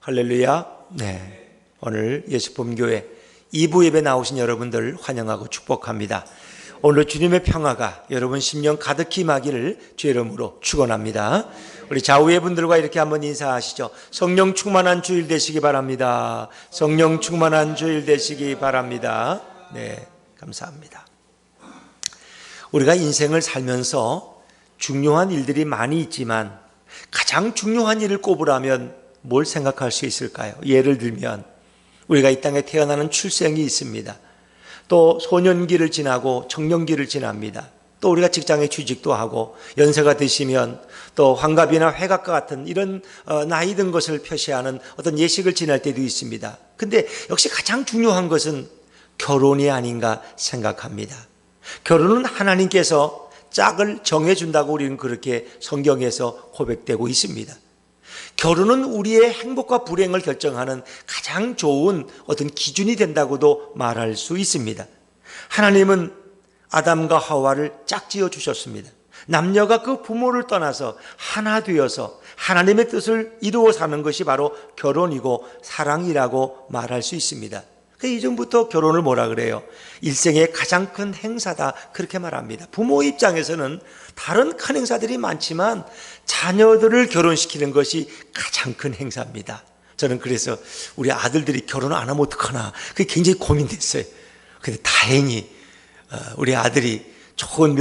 할렐루야. 네. 오늘 예수품교회 2부 예배 나오신 여러분들 환영하고 축복합니다. 오늘 주님의 평화가 여러분 심령 가득히 임하기를 주의 이름으로 축원합니다. 우리 좌우의 분들과 이렇게 한번 인사하시죠. 성령 충만한 주일 되시기 바랍니다. 성령 충만한 주일 되시기 바랍니다. 네, 감사합니다. 우리가 인생을 살면서 중요한 일들이 많이 있지만 가장 중요한 일을 꼽으라면 뭘 생각할 수 있을까요? 예를 들면 우리가 이 땅에 태어나는 출생이 있습니다. 또 소년기를 지나고 청년기를 지납니다. 또 우리가 직장에 취직도 하고 연세가 드시면 또 환갑이나 회갑과 같은 이런 나이 든 것을 표시하는 어떤 예식을 지날 때도 있습니다. 근데 역시 가장 중요한 것은 결혼이 아닌가 생각합니다. 결혼은 하나님께서 짝을 정해준다고 우리는 그렇게 성경에서 고백되고 있습니다. 결혼은 우리의 행복과 불행을 결정하는 가장 좋은 어떤 기준이 된다고도 말할 수 있습니다. 하나님은 아담과 하와를 짝지어 주셨습니다. 남녀가 그 부모를 떠나서 하나 되어서 하나님의 뜻을 이루어 사는 것이 바로 결혼이고 사랑이라고 말할 수 있습니다. 이전부터 결혼을 뭐라 그래요? 일생의 가장 큰 행사다, 그렇게 말합니다. 부모 입장에서는 다른 큰 행사들이 많지만 자녀들을 결혼시키는 것이 가장 큰 행사입니다. 저는 그래서 우리 아들들이 결혼을 안 하면 어떡하나 그게 굉장히 고민됐어요. 근데 다행히 우리 아들이 좋은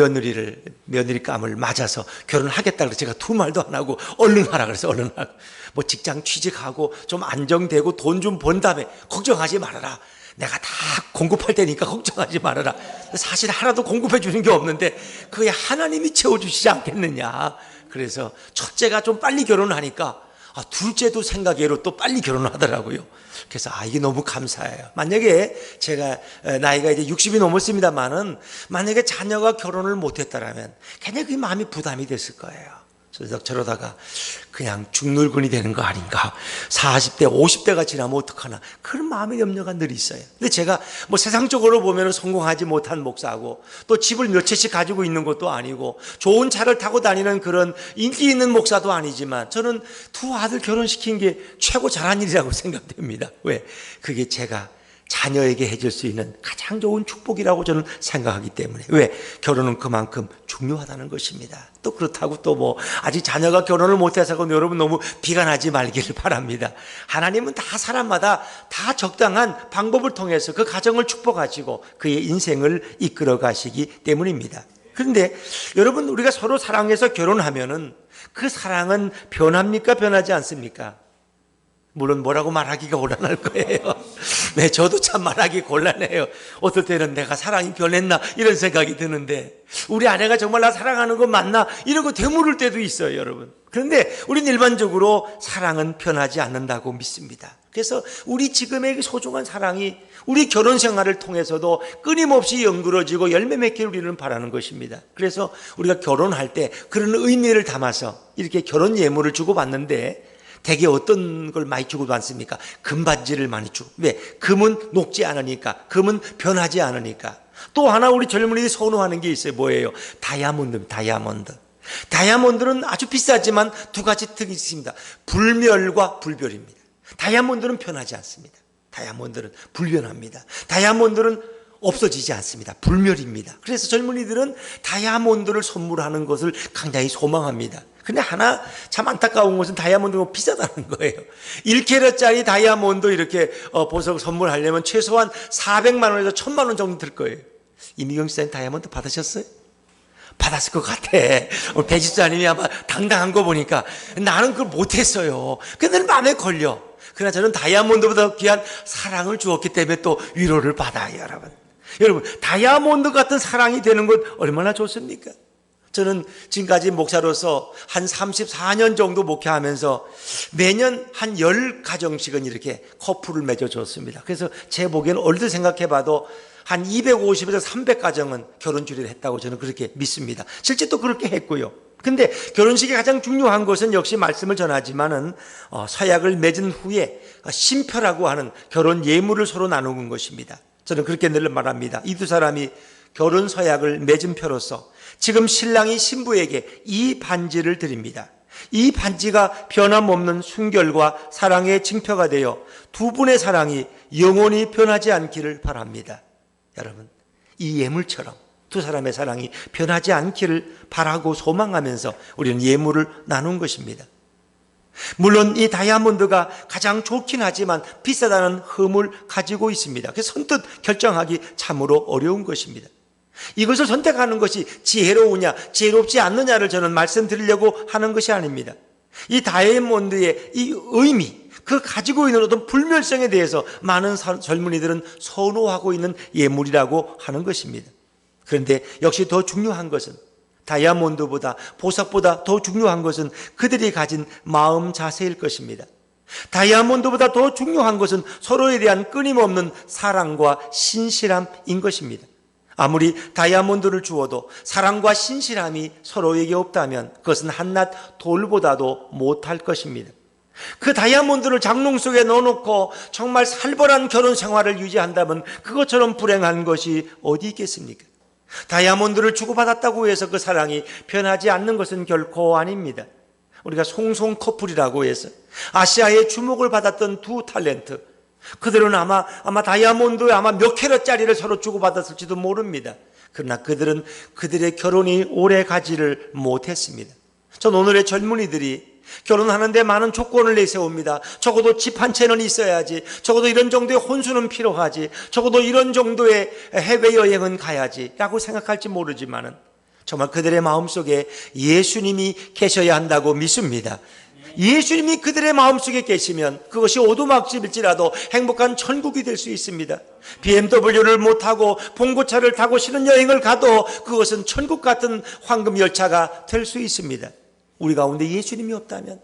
며느리감을 맞아서 결혼하겠다 그래서 제가 두 말도 안 하고 얼른 하라 그래서 얼른 하고, 뭐 직장 취직하고 좀 안정되고 돈 좀 번 다음에 걱정하지 말아라. 내가 다 공급할 테니까 걱정하지 말아라. 사실 하나도 공급해 주는 게 없는데 그게 하나님이 채워주시지 않겠느냐. 그래서 첫째가 좀 빨리 결혼하니까 둘째도 생각외로 또 빨리 결혼을 하더라고요. 그래서 이게 너무 감사해요. 만약에 제가 나이가 이제 60이 넘었습니다만은 만약에 자녀가 결혼을 못했다라면 굉장히 그 마음이 부담이 됐을 거예요. 그래서 저러다가 그냥 죽늙은이 되는 거 아닌가, 40대 50대가 지나면 어떡하나, 그런 마음의 염려가 늘 있어요. 근데 제가 뭐 세상적으로 보면 성공하지 못한 목사고 또 집을 몇 채씩 가지고 있는 것도 아니고 좋은 차를 타고 다니는 그런 인기 있는 목사도 아니지만 저는 두 아들 결혼시킨 게 최고 잘한 일이라고 생각됩니다. 왜? 그게 제가 자녀에게 해줄 수 있는 가장 좋은 축복이라고 저는 생각하기 때문에. 왜? 결혼은 그만큼 중요하다는 것입니다. 또 그렇다고 또 뭐 아직 자녀가 결혼을 못해서 여러분 너무 비관하지 말기를 바랍니다. 하나님은 다 사람마다 다 적당한 방법을 통해서 그 가정을 축복하시고 그의 인생을 이끌어 가시기 때문입니다. 그런데 여러분, 우리가 서로 사랑해서 결혼하면은 그 사랑은 변합니까? 변하지 않습니까? 물론 뭐라고 말하기가 곤란할 거예요. 네, 저도 참 말하기 곤란해요. 어떨 때는 내가 사랑이 변했나 이런 생각이 드는데 우리 아내가 정말 나 사랑하는 거 맞나 이런 거 되물을 때도 있어요, 여러분. 그런데 우리는 일반적으로 사랑은 변하지 않는다고 믿습니다. 그래서 우리 지금의 소중한 사랑이 우리 결혼 생활을 통해서도 끊임없이 연그러지고 열매 맺기를 우리는 바라는 것입니다. 그래서 우리가 결혼할 때 그런 의미를 담아서 이렇게 결혼 예물을 주고받는데 대개 어떤 걸 많이 주고 받습니까? 금반지를 많이 주고. 왜? 금은 녹지 않으니까, 금은 변하지 않으니까. 또 하나 우리 젊은이들이 선호하는 게 있어요. 뭐예요? 다이아몬드. 다이아몬드는 아주 비싸지만 두 가지 특이 있습니다. 불멸과 불별입니다. 다이아몬드는 변하지 않습니다. 다이아몬드는 불변합니다. 다이아몬드는 없어지지 않습니다. 불멸입니다. 그래서 젊은이들은 다이아몬드를 선물하는 것을 굉장히 소망합니다. 근데 하나 참 안타까운 것은 다이아몬드가 비싸다는 거예요. 1캐럿짜리 다이아몬드 이렇게 보석 선물하려면 최소한 400만 원에서 1000만 원 정도 들 거예요. 이미경 씨님 다이아몬드 받으셨어요? 받았을 것 같아. 배 집사님이 아마 당당한 거 보니까. 나는 그걸 못했어요. 근데 마음에 걸려. 그러나 저는 다이아몬드보다 귀한 사랑을 주었기 때문에 또 위로를 받아요, 여러분. 여러분, 다이아몬드 같은 사랑이 되는 것 얼마나 좋습니까? 저는 지금까지 목사로서 한 34년 정도 목회하면서 매년 한 10가정씩은 이렇게 커플을 맺어줬습니다. 그래서 제 보기에는 얼핏 생각해봐도 한 250에서 300가정은 결혼 주례를 했다고 저는 그렇게 믿습니다. 실제 또 그렇게 했고요. 근데 결혼식이 가장 중요한 것은 역시 말씀을 전하지만은 서약을 맺은 후에 신표라고 하는 결혼 예물을 서로 나누는 것입니다. 저는 그렇게 늘 말합니다. 이 두 사람이 결혼 서약을 맺은 표로서 지금 신랑이 신부에게 이 반지를 드립니다. 이 반지가 변함없는 순결과 사랑의 징표가 되어 두 분의 사랑이 영원히 변하지 않기를 바랍니다. 여러분, 이 예물처럼 두 사람의 사랑이 변하지 않기를 바라고 소망하면서 우리는 예물을 나눈 것입니다. 물론 이 다이아몬드가 가장 좋긴 하지만 비싸다는 흠을 가지고 있습니다. 그래서 선뜻 결정하기 참으로 어려운 것입니다. 이것을 선택하는 것이 지혜로우냐 지혜롭지 않느냐를 저는 말씀드리려고 하는 것이 아닙니다. 이 다이아몬드의 이 의미, 그 가지고 있는 어떤 불멸성에 대해서 많은 젊은이들은 선호하고 있는 예물이라고 하는 것입니다. 그런데 역시 더 중요한 것은, 다이아몬드보다 보석보다 더 중요한 것은 그들이 가진 마음 자세일 것입니다. 다이아몬드보다 더 중요한 것은 서로에 대한 끊임없는 사랑과 신실함인 것입니다. 아무리 다이아몬드를 주어도 사랑과 신실함이 서로에게 없다면 그것은 한낱 돌보다도 못할 것입니다. 그 다이아몬드를 장롱 속에 넣어놓고 정말 살벌한 결혼 생활을 유지한다면 그것처럼 불행한 것이 어디 있겠습니까? 다이아몬드를 주고받았다고 해서 그 사랑이 변하지 않는 것은 결코 아닙니다. 우리가 송송 커플이라고 해서 아시아의 주목을 받았던 두 탤런트, 그들은 아마 다이아몬드에 아마 몇 캐럿짜리를 서로 주고받았을지도 모릅니다. 그러나 그들은 그들의 결혼이 오래 가지를 못했습니다. 전 오늘의 젊은이들이 결혼하는데 많은 조건을 내세웁니다. 적어도 집 한 채는 있어야지, 적어도 이런 정도의 혼수는 필요하지, 적어도 이런 정도의 해외여행은 가야지 라고 생각할지 모르지만은 정말 그들의 마음속에 예수님이 계셔야 한다고 믿습니다. 예수님이 그들의 마음속에 계시면 그것이 오두막집일지라도 행복한 천국이 될 수 있습니다. BMW를 못 타고 봉고차를 타고 신혼여행을 가도 그것은 천국 같은 황금열차가 될 수 있습니다. 우리 가운데 예수님이 없다면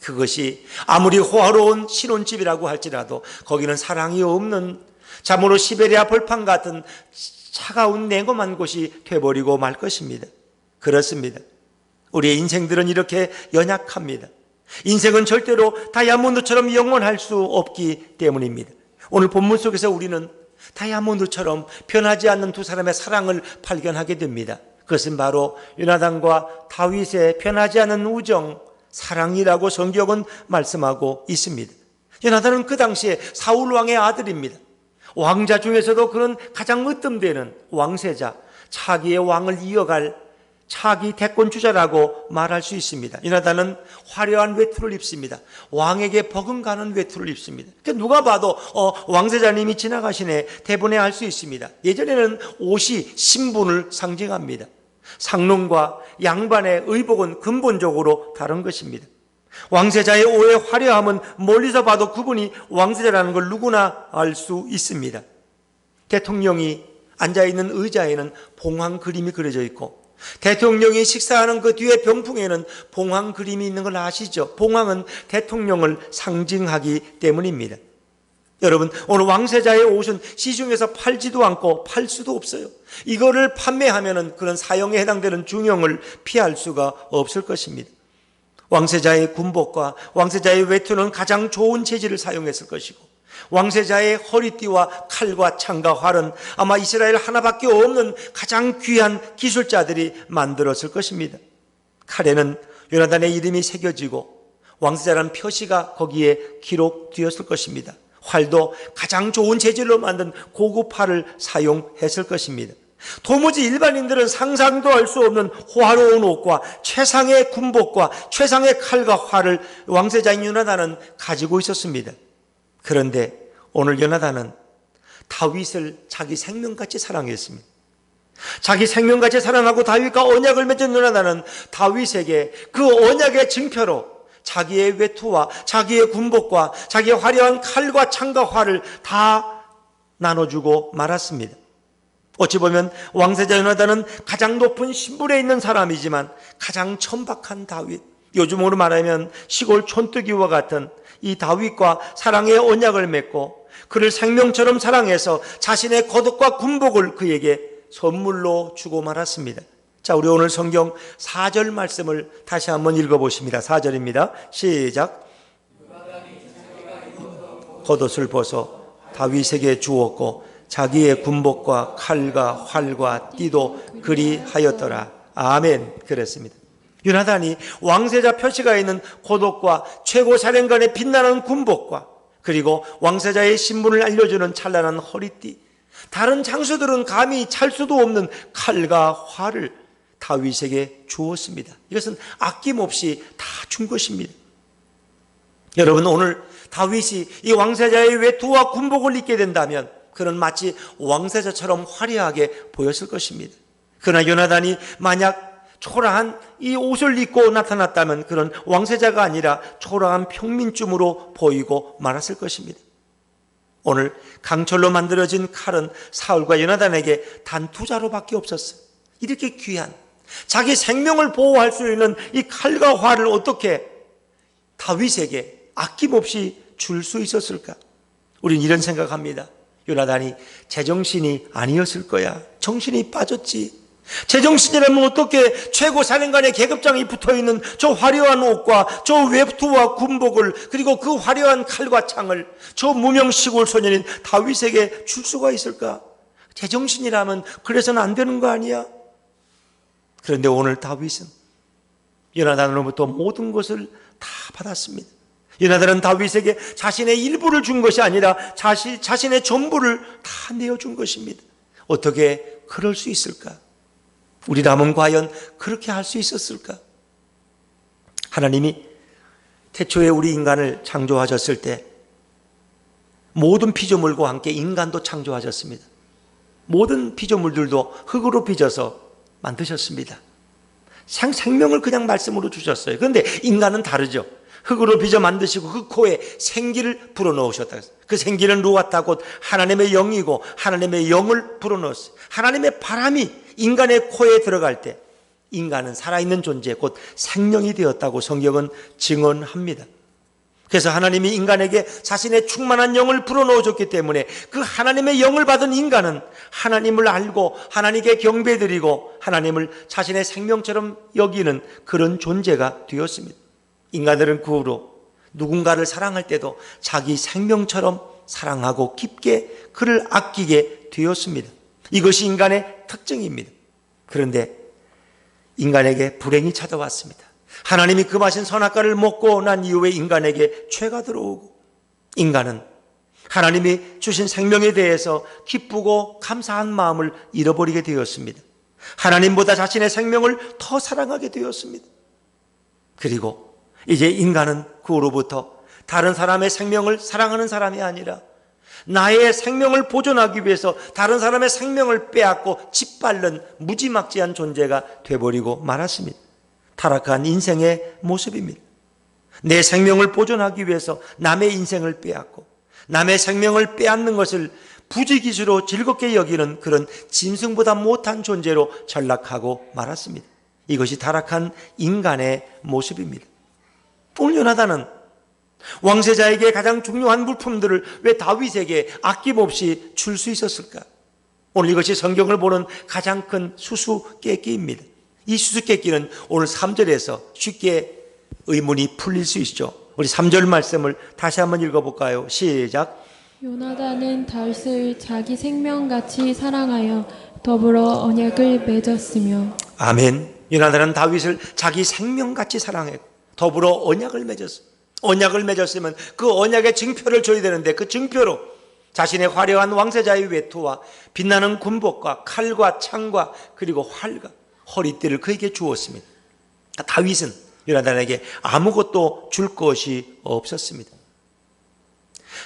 그것이 아무리 호화로운 신혼집이라고 할지라도 거기는 사랑이 없는, 참으로 시베리아 벌판 같은 차가운 냉엄한 곳이 되어버리고 말 것입니다. 그렇습니다. 우리의 인생들은 이렇게 연약합니다. 인생은 절대로 다이아몬드처럼 영원할 수 없기 때문입니다. 오늘 본문 속에서 우리는 다이아몬드처럼 변하지 않는 두 사람의 사랑을 발견하게 됩니다. 그것은 바로 요나단과 다윗의 변하지 않는 우정, 사랑이라고 성경은 말씀하고 있습니다. 요나단은 그 당시에 사울 왕의 아들입니다. 왕자 중에서도 그는 가장 으뜸되는 왕세자, 차기의 왕을 이어갈 차기 대권주자라고 말할 수 있습니다. 요나단은 화려한 외투를 입습니다. 왕에게 버금가는 외투를 입습니다. 누가 봐도 왕세자님이 지나가시네 대본에 알 수 있습니다. 예전에는 옷이 신분을 상징합니다. 상론과 양반의 의복은 근본적으로 다른 것입니다. 왕세자의 옷의 화려함은 멀리서 봐도 그분이 왕세자라는 걸 누구나 알 수 있습니다. 대통령이 앉아있는 의자에는 봉황 그림이 그려져 있고, 대통령이 식사하는 그 뒤에 병풍에는 봉황 그림이 있는 걸 아시죠? 봉황은 대통령을 상징하기 때문입니다. 여러분, 오늘 왕세자의 옷은 시중에서 팔지도 않고 팔 수도 없어요. 이거를 판매하면은 그런 사형에 해당되는 중형을 피할 수가 없을 것입니다. 왕세자의 군복과 왕세자의 외투는 가장 좋은 재질을 사용했을 것이고, 왕세자의 허리띠와 칼과 창과 활은 아마 이스라엘 하나밖에 없는 가장 귀한 기술자들이 만들었을 것입니다. 칼에는 요나단의 이름이 새겨지고 왕세자라는 표시가 거기에 기록되었을 것입니다. 활도 가장 좋은 재질로 만든 고급 활을 사용했을 것입니다. 도무지 일반인들은 상상도 할 수 없는 호화로운 옷과 최상의 군복과 최상의 칼과 활을 왕세자인 요나단은 가지고 있었습니다. 그런데 오늘 요나단은 다윗을 자기 생명같이 사랑했습니다. 자기 생명같이 사랑하고 다윗과 언약을 맺은 요나단은 다윗에게 그 언약의 증표로 자기의 외투와 자기의 군복과 자기의 화려한 칼과 창과 활을 다 나눠주고 말았습니다. 어찌 보면 왕세자 요나단은 가장 높은 신분에 있는 사람이지만 가장 천박한 다윗, 요즘으로 말하면 시골 촌뜨기와 같은 이 다윗과 사랑의 언약을 맺고 그를 생명처럼 사랑해서 자신의 겉옷과 군복을 그에게 선물로 주고 말았습니다. 자, 우리 오늘 성경 4절 말씀을 다시 한번 읽어보십니다. 4절입니다. 시작. 겉옷을 벗어 다윗에게 주었고 자기의 군복과 칼과 활과 띠도 그리하였더라. 아멘. 그랬습니다. 요나단이 왕세자 표시가 있는 고독과 최고 사령관의 빛나는 군복과 그리고 왕세자의 신분을 알려주는 찬란한 허리띠, 다른 장수들은 감히 찰 수도 없는 칼과 활을 다윗에게 주었습니다. 이것은 아낌없이 다 준 것입니다. 여러분, 오늘 다윗이 이 왕세자의 외투와 군복을 입게 된다면 그는 마치 왕세자처럼 화려하게 보였을 것입니다. 그러나 요나단이 만약 초라한 이 옷을 입고 나타났다면 그런 왕세자가 아니라 초라한 평민쯤으로 보이고 말았을 것입니다. 오늘 강철로 만들어진 칼은 사울과 요나단에게 단 2자루밖에 없었어요. 이렇게 귀한 자기 생명을 보호할 수 있는 이 칼과 활을 어떻게 다윗에게 아낌없이 줄 수 있었을까? 우린 이런 생각합니다. 요나단이 제정신이 아니었을 거야. 정신이 빠졌지. 제정신이라면 어떻게 최고 사령관의 계급장이 붙어있는 저 화려한 옷과 저 외투와 군복을 그리고 그 화려한 칼과 창을 저 무명 시골 소년인 다윗에게 줄 수가 있을까? 제정신이라면 그래서는 안 되는 거 아니야? 그런데 오늘 다윗은 요나단으로부터 모든 것을 다 받았습니다. 요나단은 다윗에게 자신의 일부를 준 것이 아니라 자신의 전부를 다 내어준 것입니다. 어떻게 그럴 수 있을까? 우리라면 과연 그렇게 할 수 있었을까? 하나님이 태초에 우리 인간을 창조하셨을 때 모든 피조물과 함께 인간도 창조하셨습니다. 모든 피조물들도 흙으로 빚어서 만드셨습니다. 생명을 그냥 말씀으로 주셨어요. 그런데 인간은 다르죠. 흙으로 빚어 만드시고 그 코에 생기를 불어넣으셨다. 그 생기는 루아타 곧 하나님의 영이고 하나님의 영을 불어넣었어요. 하나님의 바람이 인간의 코에 들어갈 때 인간은 살아있는 존재 곧 생명이 되었다고 성경은 증언합니다. 그래서 하나님이 인간에게 자신의 충만한 영을 불어넣어줬기 때문에 그 하나님의 영을 받은 인간은 하나님을 알고 하나님께 경배드리고 하나님을 자신의 생명처럼 여기는 그런 존재가 되었습니다. 인간들은 그 후로 누군가를 사랑할 때도 자기 생명처럼 사랑하고 깊게 그를 아끼게 되었습니다. 이것이 인간의 특징입니다. 그런데 인간에게 불행이 찾아왔습니다. 하나님이 금하신 선악과를 먹고 난 이후에 인간에게 죄가 들어오고 인간은 하나님이 주신 생명에 대해서 기쁘고 감사한 마음을 잃어버리게 되었습니다. 하나님보다 자신의 생명을 더 사랑하게 되었습니다. 그리고 이제 인간은 그 후로부터 다른 사람의 생명을 사랑하는 사람이 아니라 나의 생명을 보존하기 위해서 다른 사람의 생명을 빼앗고 짓밟는 무지막지한 존재가 되어버리고 말았습니다. 타락한 인생의 모습입니다. 내 생명을 보존하기 위해서 남의 인생을 빼앗고 남의 생명을 빼앗는 것을 부지기수로 즐겁게 여기는 그런 짐승보다 못한 존재로 전락하고 말았습니다. 이것이 타락한 인간의 모습입니다. 오늘 요나단은 왕세자에게 가장 중요한 물품들을 왜 다윗에게 아낌없이 줄 수 있었을까? 오늘 이것이 성경을 보는 가장 큰 수수께끼입니다. 이 수수께끼는 오늘 3절에서 쉽게 의문이 풀릴 수 있죠. 우리 3절 말씀을 다시 한번 읽어볼까요? 시작. 요나단은 다윗을 자기 생명같이 사랑하여 더불어 언약을 맺었으며. 아멘. 요나단은 다윗을 자기 생명같이 사랑했고 더불어 언약을 맺었습니다. 언약을 맺었으면 그 언약의 증표를 줘야 되는데 그 증표로 자신의 화려한 왕세자의 외투와 빛나는 군복과 칼과 창과 그리고 활과 허리띠를 그에게 주었습니다. 다윗은 요나단에게 아무것도 줄 것이 없었습니다.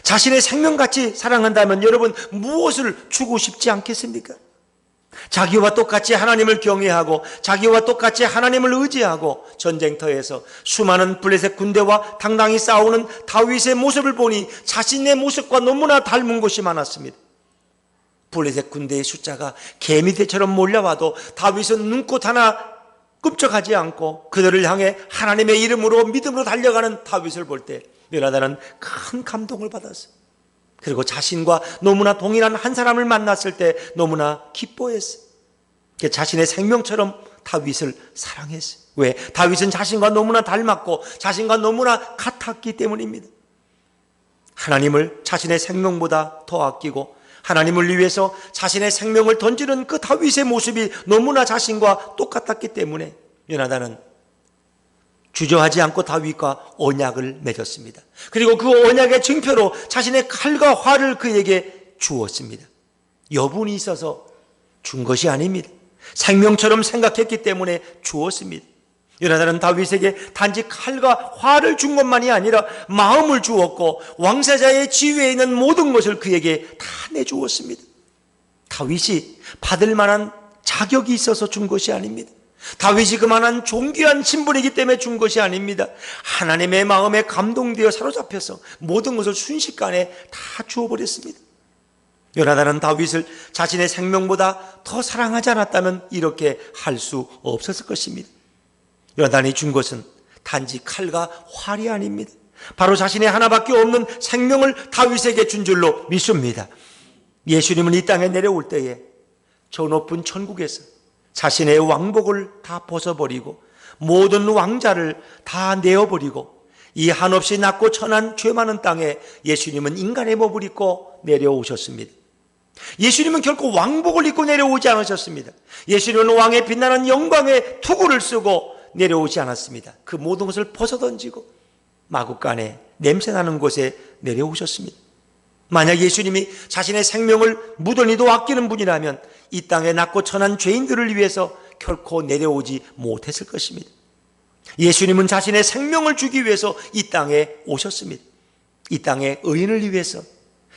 자신의 생명같이 사랑한다면 여러분 무엇을 주고 싶지 않겠습니까? 자기와 똑같이 하나님을 경외하고 자기와 똑같이 하나님을 의지하고 전쟁터에서 수많은 블레셋 군대와 당당히 싸우는 다윗의 모습을 보니 자신의 모습과 너무나 닮은 것이 많았습니다. 블레셋 군대의 숫자가 개미대처럼 몰려와도 다윗은 눈꽃 하나 끔찍하지 않고 그들을 향해 하나님의 이름으로 믿음으로 달려가는 다윗을 볼 때 요나단은 큰 감동을 받았어요. 그리고 자신과 너무나 동일한 한 사람을 만났을 때 너무나 기뻐했어요. 자신의 생명처럼 다윗을 사랑했어요. 왜? 다윗은 자신과 너무나 닮았고 자신과 너무나 같았기 때문입니다. 하나님을 자신의 생명보다 더 아끼고 하나님을 위해서 자신의 생명을 던지는 그 다윗의 모습이 너무나 자신과 똑같았기 때문에 요나단은 주저하지 않고 다윗과 언약을 맺었습니다. 그리고 그 언약의 증표로 자신의 칼과 활을 그에게 주었습니다. 여분이 있어서 준 것이 아닙니다. 생명처럼 생각했기 때문에 주었습니다. 요나단은 다윗에게 단지 칼과 활을 준 것만이 아니라 마음을 주었고 왕세자의 지위에 있는 모든 것을 그에게 다 내주었습니다. 다윗이 받을 만한 자격이 있어서 준 것이 아닙니다. 다윗이 그만한 존귀한 신분이기 때문에 준 것이 아닙니다. 하나님의 마음에 감동되어 사로잡혀서 모든 것을 순식간에 다 주어버렸습니다. 요나단은 다윗을 자신의 생명보다 더 사랑하지 않았다면 이렇게 할 수 없었을 것입니다. 요나단이 준 것은 단지 칼과 활이 아닙니다. 바로 자신의 하나밖에 없는 생명을 다윗에게 준 줄로 믿습니다. 예수님은 이 땅에 내려올 때에 저 높은 천국에서 자신의 왕복을 다 벗어버리고 모든 왕자를 다 내어버리고 이 한없이 낮고 천한 죄 많은 땅에 예수님은 인간의 몸을 입고 내려오셨습니다. 예수님은 결코 왕복을 입고 내려오지 않으셨습니다. 예수님은 왕의 빛나는 영광의 투구를 쓰고 내려오지 않았습니다. 그 모든 것을 벗어던지고 마구간에 냄새나는 곳에 내려오셨습니다. 만약 예수님이 자신의 생명을 무던히도 아끼는 분이라면 이 땅에 낮고 천한 죄인들을 위해서 결코 내려오지 못했을 것입니다. 예수님은 자신의 생명을 주기 위해서 이 땅에 오셨습니다. 이 땅의 의인을 위해서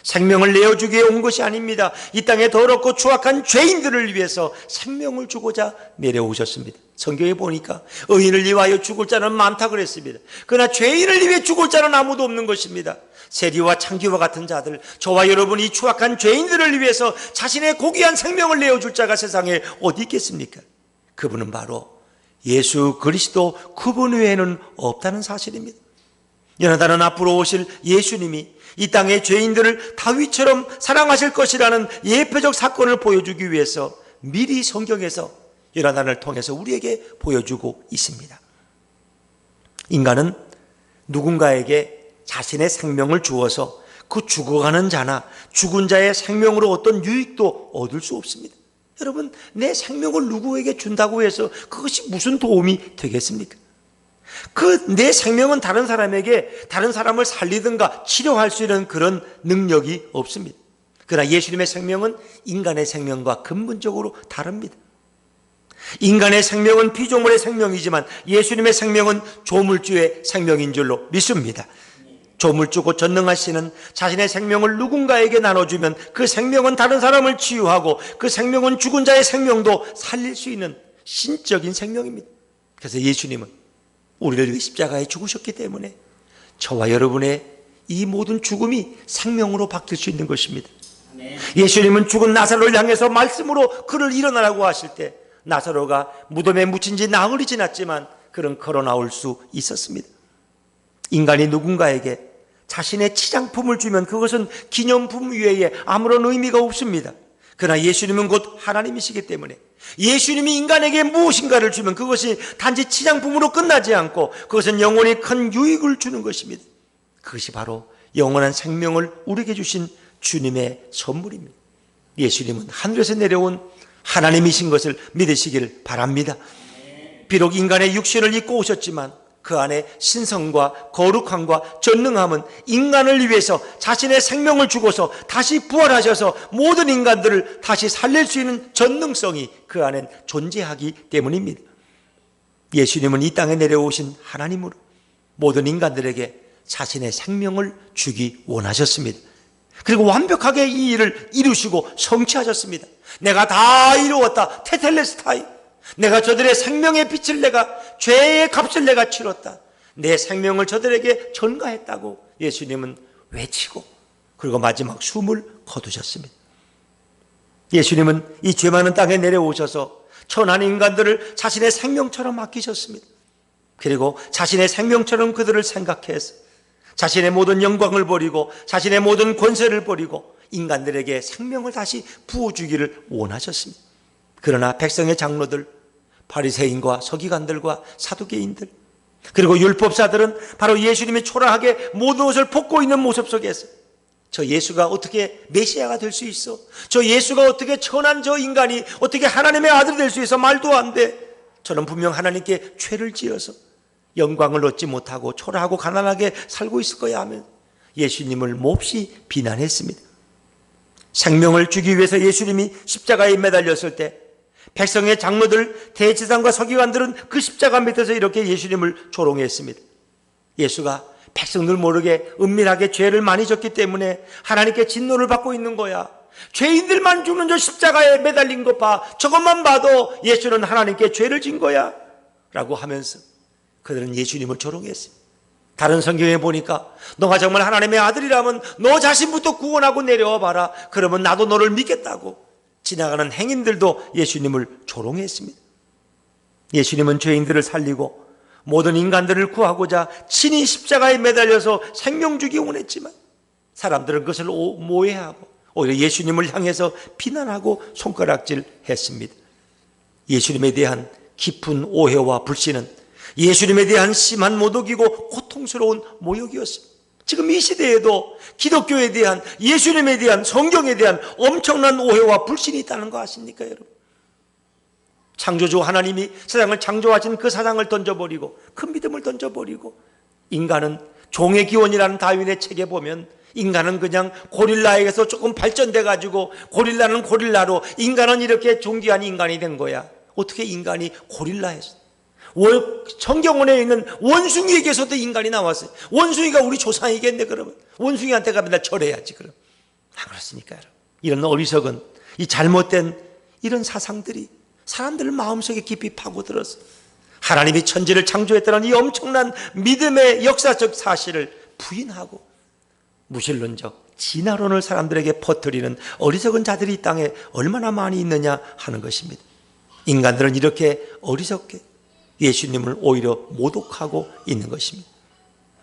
생명을 내어주기 위해 온 것이 아닙니다. 이 땅에 더럽고 추악한 죄인들을 위해서 생명을 주고자 내려오셨습니다. 성경에 보니까 의인을 위하여 죽을 자는 많다 그랬습니다. 그러나 죄인을 위해 죽을 자는 아무도 없는 것입니다. 세리와 창기와 같은 자들, 저와 여러분이 이 추악한 죄인들을 위해서 자신의 고귀한 생명을 내어줄 자가 세상에 어디 있겠습니까? 그분은 바로 예수 그리스도, 그분 외에는 없다는 사실입니다. 요나단은 앞으로 오실 예수님이 이 땅의 죄인들을 다윗처럼 사랑하실 것이라는 예표적 사건을 보여주기 위해서 미리 성경에서 요나단을 통해서 우리에게 보여주고 있습니다. 인간은 누군가에게 자신의 생명을 주어서 그 죽어가는 자나 죽은 자의 생명으로 어떤 유익도 얻을 수 없습니다. 여러분, 내 생명을 누구에게 준다고 해서 그것이 무슨 도움이 되겠습니까? 내 생명은 다른 사람에게 다른 사람을 살리든가 치료할 수 있는 그런 능력이 없습니다. 그러나 예수님의 생명은 인간의 생명과 근본적으로 다릅니다. 인간의 생명은 피조물의 생명이지만 예수님의 생명은 조물주의 생명인 줄로 믿습니다. 조물주고 전능하시는 자신의 생명을 누군가에게 나눠주면 그 생명은 다른 사람을 치유하고 그 생명은 죽은 자의 생명도 살릴 수 있는 신적인 생명입니다. 그래서 예수님은 우리를 위해 십자가에 죽으셨기 때문에 저와 여러분의 이 모든 죽음이 생명으로 바뀔 수 있는 것입니다. 예수님은 죽은 나사로를 향해서 말씀으로 그를 일어나라고 하실 때 나사로가 무덤에 묻힌 지 나흘이 지났지만 그는 걸어 나올 수 있었습니다. 인간이 누군가에게 자신의 치장품을 주면 그것은 기념품 외에 아무런 의미가 없습니다. 그러나 예수님은 곧 하나님이시기 때문에 예수님이 인간에게 무엇인가를 주면 그것이 단지 치장품으로 끝나지 않고 그것은 영원히 큰 유익을 주는 것입니다. 그것이 바로 영원한 생명을 우리에게 주신 주님의 선물입니다. 예수님은 하늘에서 내려온 하나님이신 것을 믿으시길 바랍니다. 비록 인간의 육신을 입고 오셨지만 그 안에 신성과 거룩함과 전능함은 인간을 위해서 자신의 생명을 주고서 다시 부활하셔서 모든 인간들을 다시 살릴 수 있는 전능성이 그 안에 존재하기 때문입니다. 예수님은 이 땅에 내려오신 하나님으로 모든 인간들에게 자신의 생명을 주기 원하셨습니다. 그리고 완벽하게 이 일을 이루시고 성취하셨습니다. 내가 다 이루었다. 테텔레스타이. 내가 저들의 생명의 빛을 내가 죄의 값을 내가 치렀다. 내 생명을 저들에게 전가했다고 예수님은 외치고 그리고 마지막 숨을 거두셨습니다. 예수님은 이 죄 많은 땅에 내려오셔서 천한 인간들을 자신의 생명처럼 맡기셨습니다. 그리고 자신의 생명처럼 그들을 생각해서 자신의 모든 영광을 버리고 자신의 모든 권세를 버리고 인간들에게 생명을 다시 부어주기를 원하셨습니다. 그러나 백성의 장로들, 바리새인과 서기관들과 사두개인들 그리고 율법사들은 바로 예수님이 초라하게 모든 것을 벗고 있는 모습 속에서 저 예수가 어떻게 메시아가 될 수 있어? 저 예수가 어떻게 천한 저 인간이 어떻게 하나님의 아들이 될 수 있어? 말도 안 돼. 저는 분명 하나님께 죄를 지어서 영광을 얻지 못하고 초라하고 가난하게 살고 있을 거야 하면 예수님을 몹시 비난했습니다. 생명을 주기 위해서 예수님이 십자가에 매달렸을 때 백성의 장로들, 대제사장과 서기관들은 그 십자가 밑에서 이렇게 예수님을 조롱했습니다. 예수가 백성들 모르게 은밀하게 죄를 많이 졌기 때문에 하나님께 진노를 받고 있는 거야. 죄인들만 죽는 저 십자가에 매달린 것 봐. 저것만 봐도 예수는 하나님께 죄를 진 거야 라고 하면서 그들은 예수님을 조롱했습니다. 다른 성경에 보니까 너가 정말 하나님의 아들이라면 너 자신부터 구원하고 내려와 봐라. 그러면 나도 너를 믿겠다고 지나가는 행인들도 예수님을 조롱했습니다. 예수님은 죄인들을 살리고 모든 인간들을 구하고자 친히 십자가에 매달려서 생명 주기 원했지만 사람들은 그것을 모해하고 오히려 예수님을 향해서 비난하고 손가락질 했습니다. 예수님에 대한 깊은 오해와 불신은 예수님에 대한 심한 모독이고 고통스러운 모욕이었습니다. 지금 이 시대에도 기독교에 대한, 예수님에 대한, 성경에 대한 엄청난 오해와 불신이 있다는 거 아십니까, 여러분? 창조주 하나님이 세상을 창조하신 그 사상을 던져버리고 그 믿음을 던져버리고 인간은 종의 기원이라는 다윈의 책에 보면 인간은 그냥 고릴라에게서 조금 발전돼 가지고 고릴라는 고릴라로 인간은 이렇게 존귀한 인간이 된 거야. 어떻게 인간이 고릴라에서 성경원에 있는 원숭이에게서도 인간이 나왔어요. 원숭이가 우리 조상이겠네. 그러면 원숭이한테 가면 나 절해야지. 그럼 안 그렇습니까, 여러분? 이런 어리석은 이 잘못된 이런 사상들이 사람들 마음속에 깊이 파고들어서 하나님이 천지를 창조했다는 이 엄청난 믿음의 역사적 사실을 부인하고 무신론적 진화론을 사람들에게 퍼뜨리는 어리석은 자들이 이 땅에 얼마나 많이 있느냐 하는 것입니다. 인간들은 이렇게 어리석게 예수님을 오히려 모독하고 있는 것입니다.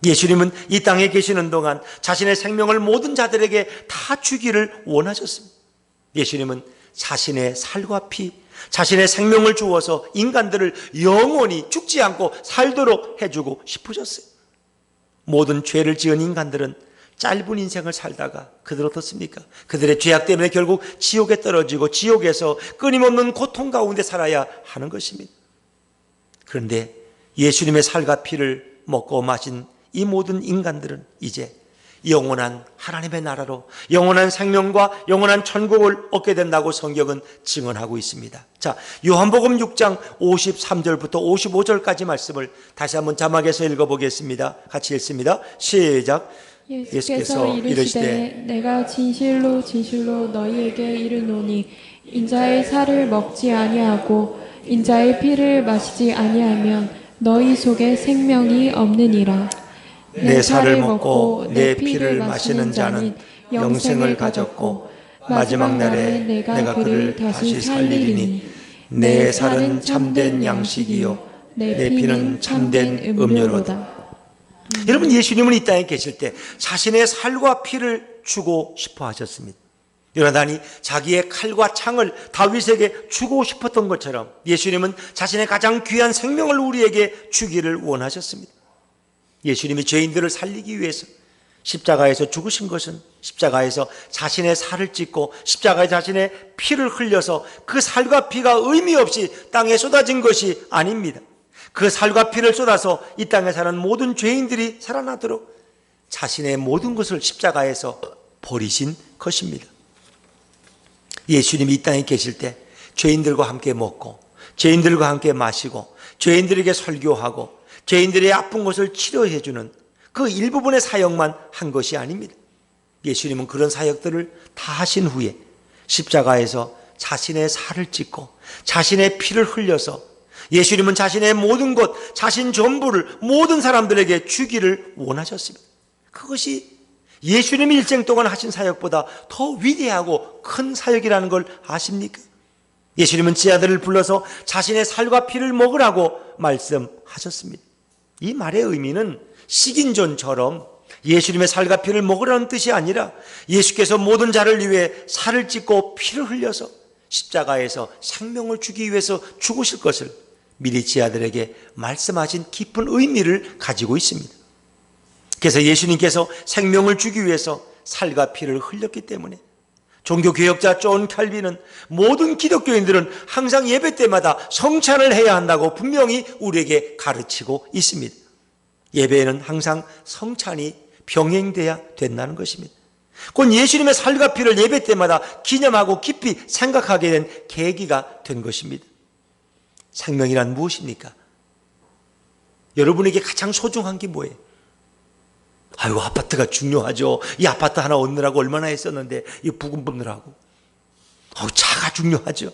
예수님은 이 땅에 계시는 동안 자신의 생명을 모든 자들에게 다 주기를 원하셨습니다. 예수님은 자신의 살과 피, 자신의 생명을 주어서 인간들을 영원히 죽지 않고 살도록 해주고 싶으셨어요. 모든 죄를 지은 인간들은 짧은 인생을 살다가 그들 어떻습니까? 그들의 죄악 때문에 결국 지옥에 떨어지고 지옥에서 끊임없는 고통 가운데 살아야 하는 것입니다. 그런데 예수님의 살과 피를 먹고 마신 이 모든 인간들은 이제 영원한 하나님의 나라로 영원한 생명과 영원한 천국을 얻게 된다고 성경은 증언하고 있습니다. 자, 요한복음 6장 53절부터 55절까지 말씀을 다시 한번 자막에서 읽어보겠습니다. 같이 읽습니다. 시작. 예수께서 이르시되 내가 진실로 진실로 너희에게 이르노니 인자의 살을 먹지 아니하고 인자의 피를 마시지 아니하면 너희 속에 생명이 없느니라. 내 살을 먹고 내 피를 마시는 자는 영생을 가졌고 마지막 날에 내가 그를 다시 살리리니 내 살은 참된 양식이요 내 피는 참된 음료로다. 여러분, 예수님은 이 땅에 계실 때 자신의 살과 피를 주고 싶어 하셨습니다. 요나단이 자기의 칼과 창을 다윗에게 주고 싶었던 것처럼 예수님은 자신의 가장 귀한 생명을 우리에게 주기를 원하셨습니다. 예수님이 죄인들을 살리기 위해서 십자가에서 죽으신 것은 십자가에서 자신의 살을 찢고 십자가에 자신의 피를 흘려서 그 살과 피가 의미 없이 땅에 쏟아진 것이 아닙니다. 그 살과 피를 쏟아서 이 땅에 사는 모든 죄인들이 살아나도록 자신의 모든 것을 십자가에서 버리신 것입니다. 예수님이 이 땅에 계실 때 죄인들과 함께 먹고 죄인들과 함께 마시고 죄인들에게 설교하고 죄인들의 아픈 것을 치료해 주는 그 일부분의 사역만 한 것이 아닙니다. 예수님은 그런 사역들을 다 하신 후에 십자가에서 자신의 살을 찢고 자신의 피를 흘려서 예수님은 자신의 모든 것, 자신 전부를 모든 사람들에게 주기를 원하셨습니다. 그것이 예수님이 일생 동안 하신 사역보다 더 위대하고 큰 사역이라는 걸 아십니까? 예수님은 제 아들을 불러서 자신의 살과 피를 먹으라고 말씀하셨습니다. 이 말의 의미는 식인존처럼 예수님의 살과 피를 먹으라는 뜻이 아니라 예수께서 모든 자를 위해 살을 찢고 피를 흘려서 십자가에서 생명을 주기 위해서 죽으실 것을 미리 제 아들에게 말씀하신 깊은 의미를 가지고 있습니다. 그래서 예수님께서 생명을 주기 위해서 살과 피를 흘렸기 때문에 종교개혁자 존 칼빈은 모든 기독교인들은 항상 예배 때마다 성찬을 해야 한다고 분명히 우리에게 가르치고 있습니다. 예배에는 항상 성찬이 병행돼야 된다는 것입니다. 곧 예수님의 살과 피를 예배 때마다 기념하고 깊이 생각하게 된 계기가 된 것입니다. 생명이란 무엇입니까? 여러분에게 가장 소중한 게 뭐예요? 아이고, 아파트가 중요하죠. 이 아파트 하나 얻느라고 얼마나 했었는데 이 부근부근하고. 차가 중요하죠.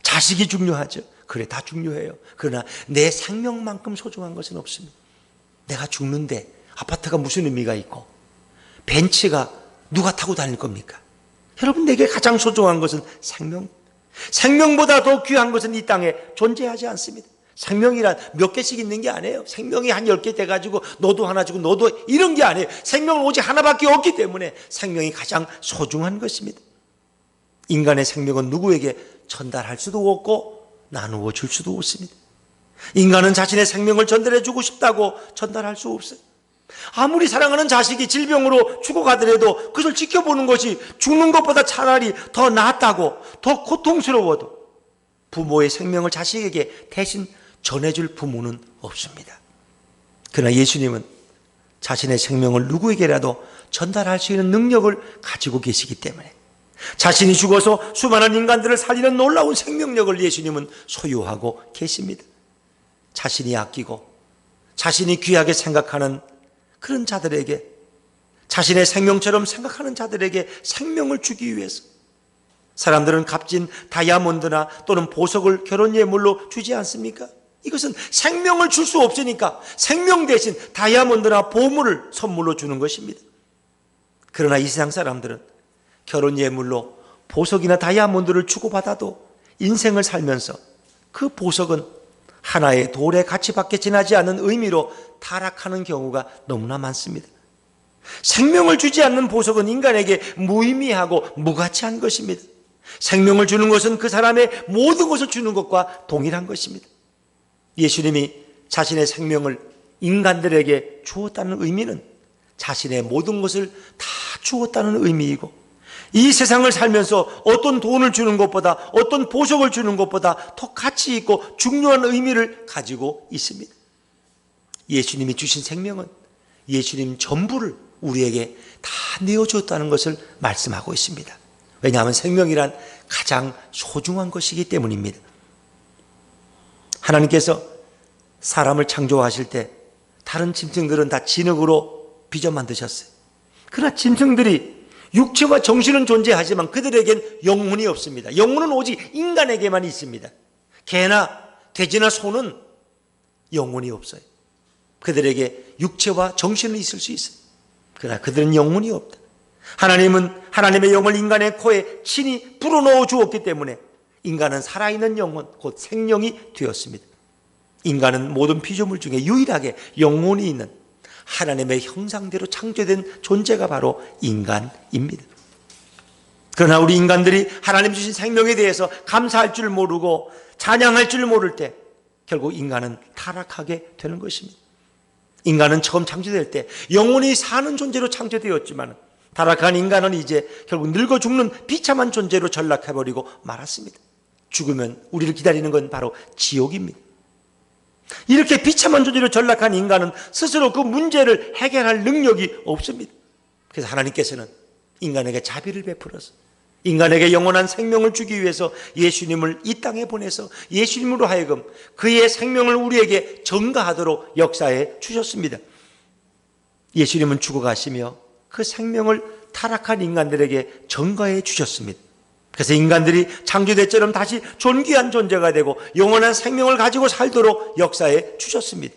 자식이 중요하죠. 그래, 다 중요해요. 그러나 내 생명만큼 소중한 것은 없습니다. 내가 죽는데 아파트가 무슨 의미가 있고 벤츠가 누가 타고 다닐 겁니까? 여러분, 내게 가장 소중한 것은 생명. 생명보다 더 귀한 것은 이 땅에 존재하지 않습니다. 생명이란 몇 개씩 있는 게 아니에요. 생명이 한 10개 돼가지고 너도 하나 주고 너도 이런 게 아니에요. 생명은 오직 하나밖에 없기 때문에 생명이 가장 소중한 것입니다. 인간의 생명은 누구에게 전달할 수도 없고 나누어 줄 수도 없습니다. 인간은 자신의 생명을 전달해 주고 싶다고 전달할 수 없어요. 아무리 사랑하는 자식이 질병으로 죽어가더라도 그것을 지켜보는 것이 죽는 것보다 차라리 더 낫다고, 더 고통스러워도 부모의 생명을 자식에게 대신 전해줄 부모는 없습니다. 그러나 예수님은 자신의 생명을 누구에게라도 전달할 수 있는 능력을 가지고 계시기 때문에 자신이 죽어서 수많은 인간들을 살리는 놀라운 생명력을 예수님은 소유하고 계십니다. 자신이 아끼고 자신이 귀하게 생각하는 그런 자들에게, 자신의 생명처럼 생각하는 자들에게 생명을 주기 위해서 사람들은 값진 다이아몬드나 또는 보석을 결혼 예물로 주지 않습니까? 이것은 생명을 줄 수 없으니까 생명 대신 다이아몬드나 보물을 선물로 주는 것입니다. 그러나 이 세상 사람들은 결혼 예물로 보석이나 다이아몬드를 주고받아도 인생을 살면서 그 보석은 하나의 돌의 가치밖에 지나지 않는 의미로 타락하는 경우가 너무나 많습니다. 생명을 주지 않는 보석은 인간에게 무의미하고 무가치한 것입니다. 생명을 주는 것은 그 사람의 모든 것을 주는 것과 동일한 것입니다. 예수님이 자신의 생명을 인간들에게 주었다는 의미는 자신의 모든 것을 다 주었다는 의미이고, 이 세상을 살면서 어떤 돈을 주는 것보다, 어떤 보석을 주는 것보다 더 가치 있고 중요한 의미를 가지고 있습니다. 예수님이 주신 생명은 예수님 전부를 우리에게 다 내어주었다는 것을 말씀하고 있습니다. 왜냐하면 생명이란 가장 소중한 것이기 때문입니다. 하나님께서 사람을 창조하실 때 다른 짐승들은 다 진흙으로 빚어 만드셨어요. 그러나 짐승들이 육체와 정신은 존재하지만 그들에겐 영혼이 없습니다. 영혼은 오직 인간에게만 있습니다. 개나 돼지나 소는 영혼이 없어요. 그들에게 육체와 정신은 있을 수 있어요. 그러나 그들은 영혼이 없다. 하나님은 하나님의 영을 인간의 코에 친히 불어넣어 주었기 때문에 인간은 살아있는 영혼, 곧 생명이 되었습니다. 인간은 모든 피조물 중에 유일하게 영혼이 있는 하나님의 형상대로 창조된 존재가 바로 인간입니다. 그러나 우리 인간들이 하나님 주신 생명에 대해서 감사할 줄 모르고 찬양할 줄 모를 때 결국 인간은 타락하게 되는 것입니다. 인간은 처음 창조될 때 영원히 사는 존재로 창조되었지만 타락한 인간은 이제 결국 늙어 죽는 비참한 존재로 전락해버리고 말았습니다. 죽으면 우리를 기다리는 건 바로 지옥입니다. 이렇게 비참한 존재로 전락한 인간은 스스로 그 문제를 해결할 능력이 없습니다. 그래서 하나님께서는 인간에게 자비를 베풀어서 인간에게 영원한 생명을 주기 위해서 예수님을 이 땅에 보내서 예수님으로 하여금 그의 생명을 우리에게 전가하도록 역사해 주셨습니다. 예수님은 죽어가시며 그 생명을 타락한 인간들에게 전가해 주셨습니다. 그래서 인간들이 창조대처럼 다시 존귀한 존재가 되고 영원한 생명을 가지고 살도록 역사해 주셨습니다.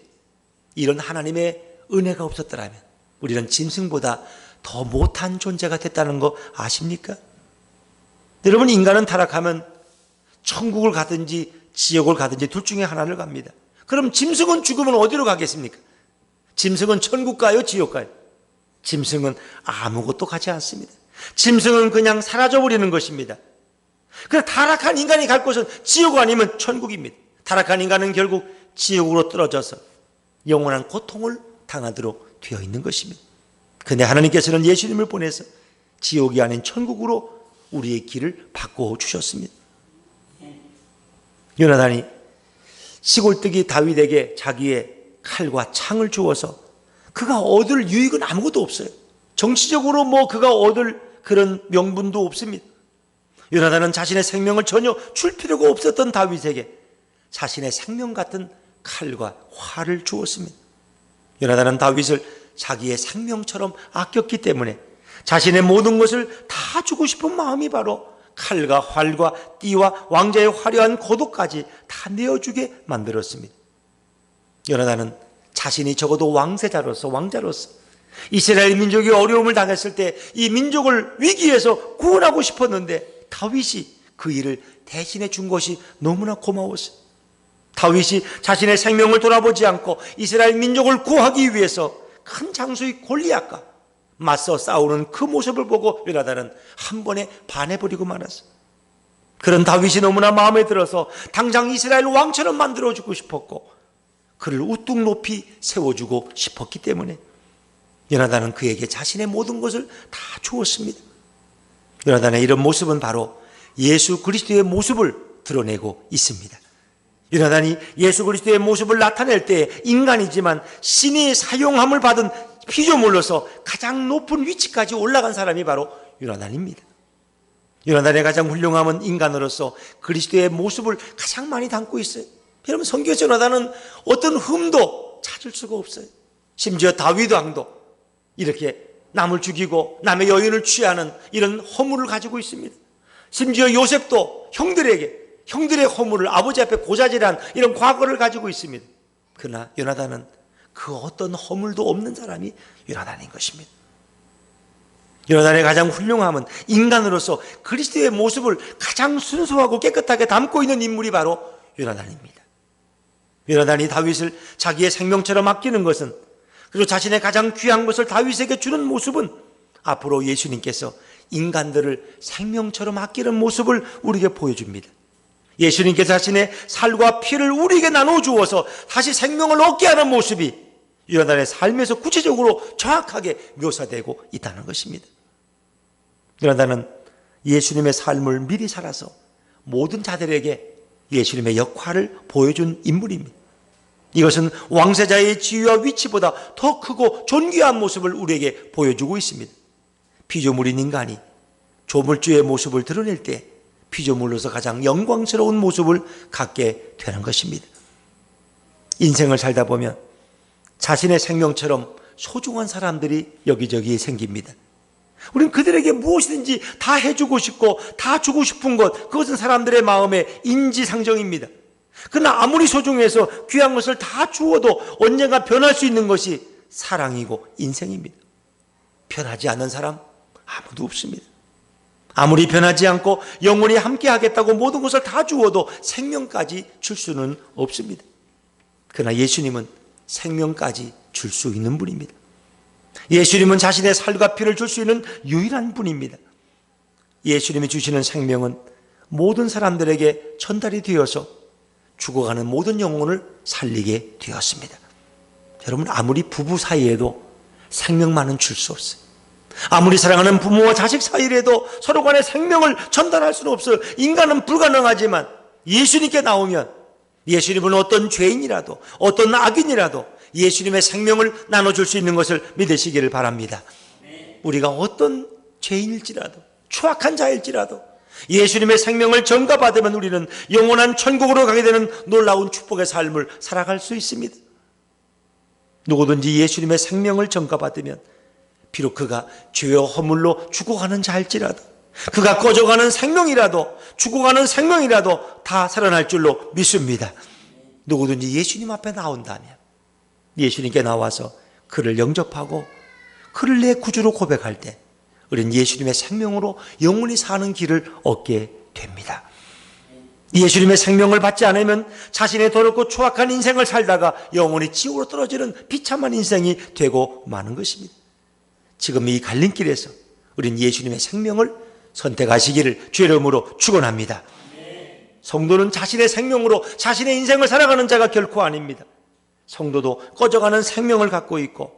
이런 하나님의 은혜가 없었더라면 우리는 짐승보다 더 못한 존재가 됐다는 거 아십니까? 여러분, 인간은 타락하면 천국을 가든지 지옥을 가든지 둘 중에 하나를 갑니다. 그럼 짐승은 죽으면 어디로 가겠습니까? 짐승은 천국 가요, 지옥 가요? 짐승은 아무것도 가지 않습니다. 짐승은 그냥 사라져버리는 것입니다. 그래서 타락한 인간이 갈 곳은 지옥 아니면 천국입니다. 타락한 인간은 결국 지옥으로 떨어져서 영원한 고통을 당하도록 되어 있는 것입니다. 그런데 하나님께서는 예수님을 보내서 지옥이 아닌 천국으로 우리의 길을 바꿔주셨습니다. 요나단이 시골뜨기 다윗에게 자기의 칼과 창을 주어서 그가 얻을 유익은 아무것도 없어요. 정치적으로 그가 얻을 그런 명분도 없습니다. 요나단은 자신의 생명을 전혀 줄 필요가 없었던 다윗에게 자신의 생명 같은 칼과 활을 주었습니다. 요나단은 다윗을 자기의 생명처럼 아꼈기 때문에 자신의 모든 것을 다 주고 싶은 마음이 바로 칼과 활과 띠와 왕자의 화려한 고도까지 다 내어주게 만들었습니다. 요나단은 자신이 적어도 왕자로서 이스라엘 민족이 어려움을 당했을 때 이 민족을 위기에서 구원하고 싶었는데 다윗이 그 일을 대신해 준 것이 너무나 고마웠어요. 다윗이 자신의 생명을 돌아보지 않고 이스라엘 민족을 구하기 위해서 큰 장수의 골리앗과 맞서 싸우는 그 모습을 보고 요나단은 한 번에 반해버리고 말았어요. 그런 다윗이 너무나 마음에 들어서 당장 이스라엘 왕처럼 만들어주고 싶었고 그를 우뚝 높이 세워주고 싶었기 때문에 요나단은 그에게 자신의 모든 것을 다 주었습니다. 요나단의 이런 모습은 바로 예수 그리스도의 모습을 드러내고 있습니다. 요나단이 예수 그리스도의 모습을 나타낼 때 인간이지만 신이 사용함을 받은 피조물로서 가장 높은 위치까지 올라간 사람이 바로 요나단입니다. 요나단의 가장 훌륭함은 인간으로서 그리스도의 모습을 가장 많이 담고 있어요. 여러분, 성경에서 요나단은 어떤 흠도 찾을 수가 없어요. 심지어 다윗 왕도 이렇게 남을 죽이고 남의 여인을 취하는 이런 허물을 가지고 있습니다. 심지어 요셉도 형들의 허물을 아버지 앞에 고자질한 이런 과거를 가지고 있습니다. 그러나 요나단은 그 어떤 허물도 없는 사람이 요나단인 것입니다. 요나단의 가장 훌륭함은 인간으로서 그리스도의 모습을 가장 순수하고 깨끗하게 담고 있는 인물이 바로 요나단입니다. 요나단이 다윗을 자기의 생명처럼 아끼는 것은, 그리고 자신의 가장 귀한 것을 다윗에게 주는 모습은 앞으로 예수님께서 인간들을 생명처럼 아끼는 모습을 우리에게 보여줍니다. 예수님께서 자신의 살과 피를 우리에게 나눠 주어서 다시 생명을 얻게 하는 모습이 요나단의 삶에서 구체적으로 정확하게 묘사되고 있다는 것입니다. 요나단은 예수님의 삶을 미리 살아서 모든 자들에게 예수님의 역할을 보여준 인물입니다. 이것은 왕세자의 지위와 위치보다 더 크고 존귀한 모습을 우리에게 보여주고 있습니다. 피조물인 인간이 조물주의 모습을 드러낼 때 피조물로서 가장 영광스러운 모습을 갖게 되는 것입니다. 인생을 살다 보면 자신의 생명처럼 소중한 사람들이 여기저기 생깁니다. 우리는 그들에게 무엇이든지 다 해주고 싶고 다 주고 싶은 것, 그것은 사람들의 마음의 인지상정입니다. 그러나 아무리 소중해서 귀한 것을 다 주어도 언젠가 변할 수 있는 것이 사랑이고 인생입니다. 변하지 않는 사람 아무도 없습니다. 아무리 변하지 않고 영원히 함께 하겠다고 모든 것을 다 주어도 생명까지 줄 수는 없습니다. 그러나 예수님은 생명까지 줄 수 있는 분입니다. 예수님은 자신의 살과 피를 줄 수 있는 유일한 분입니다. 예수님이 주시는 생명은 모든 사람들에게 전달이 되어서 죽어가는 모든 영혼을 살리게 되었습니다. 여러분, 아무리 부부 사이에도 생명만은 줄 수 없어요. 아무리 사랑하는 부모와 자식 사이에도 서로 간의 생명을 전달할 수는 없어요. 인간은 불가능하지만 예수님께 나오면 예수님은 어떤 죄인이라도 어떤 악인이라도 예수님의 생명을 나눠줄 수 있는 것을 믿으시기를 바랍니다. 우리가 어떤 죄인일지라도 추악한 자일지라도 예수님의 생명을 전가받으면 우리는 영원한 천국으로 가게 되는 놀라운 축복의 삶을 살아갈 수 있습니다. 누구든지 예수님의 생명을 전가받으면 비록 그가 죄와 허물로 죽어가는 자일지라도, 그가 꺼져가는 생명이라도 죽어가는 생명이라도 다 살아날 줄로 믿습니다. 누구든지 예수님 앞에 나온다면 예수님께 나와서 그를 영접하고 그를 내 구주로 고백할 때 우리는 예수님의 생명으로 영원히 사는 길을 얻게 됩니다. 예수님의 생명을 받지 않으면 자신의 더럽고 추악한 인생을 살다가 영원히 지옥으로 떨어지는 비참한 인생이 되고 마는 것입니다. 지금 이 갈림길에서 우리는 예수님의 생명을 선택하시기를 주의 이름으로 축원합니다. 성도는 자신의 생명으로 자신의 인생을 살아가는 자가 결코 아닙니다. 성도도 꺼져가는 생명을 갖고 있고